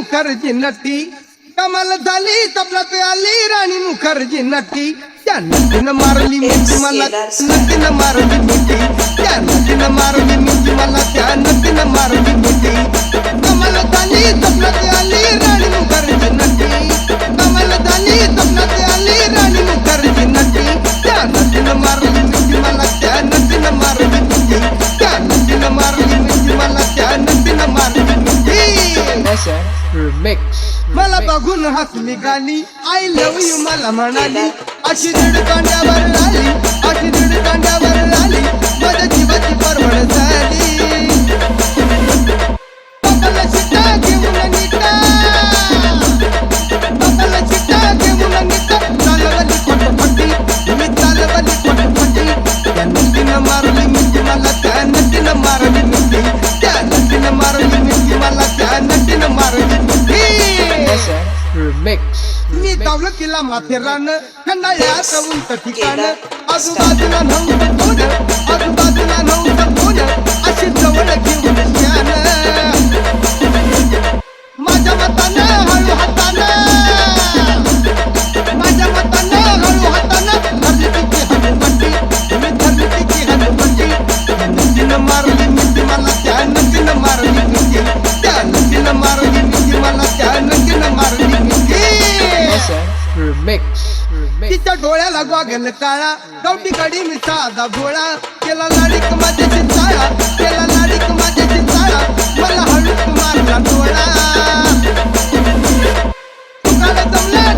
मुखर्जी नटी कमाल झाली तपलात आली राणी मुखर्जी नटी त्या नटीनं मारली मिठी मला नटीनं मारली मिठी त्या नटीनं मारली मिठी मला त्या नटीनं मारली मिठी कमाल झाली तपलात आली राणी मुखर्जी नटी कमाल झाली तपलात आली राणी मुखर्जी नटी त्या नटीनं मारली मिठी मला त्या नटीनं मारली मिठी त्या नटीनं मारली मिठी मला त्या नटीनं मारली मिठी Remix. मला बघून हसली गाली आय लव्ह यू मला म्हणाली अशी दीड कांड्यावर आली अशी दीड कांड्यावर आली माझ्या जीवाची परवड झाली बघायला शिटा घेऊन निटा बघायला शिटा घेऊन निटा चालवली फटफटी मी चालवली फटफटी त्या नदीनं मारली मिठी मला त्या नदीनं मारली मिठी त्या नदीनं मारली मिठी मला त्या नदीनं मारली मिठी Remix. मी धावलं तिला माथेरान खंडाळ्यात उंच ठिकाण आजूबाजूला नव्हतं कोण आजूबाजूला नव्हतं कोण अशी जवळ घेऊन ज्ञान माझ्या मतानं हळू हातानं माझ्या मतानं हळू हातानं धरली तिची हनुमंती मी धरली तिची हनुमंती त्या नदीनं मारली मिठी मला त्या नदीनं मारली मिठी त्या नदीनं मारली मिठी मला त्या नदीनं मारली मिठी Remix. तिच्या डोळ्याला गॉगल काळा गावठी काढी मी साधा भोळा केला लाडीक माझ्याची चाळा केला लाडीक माझ्याची चाळा मला हळूच मारला डोळा तुकाला जमला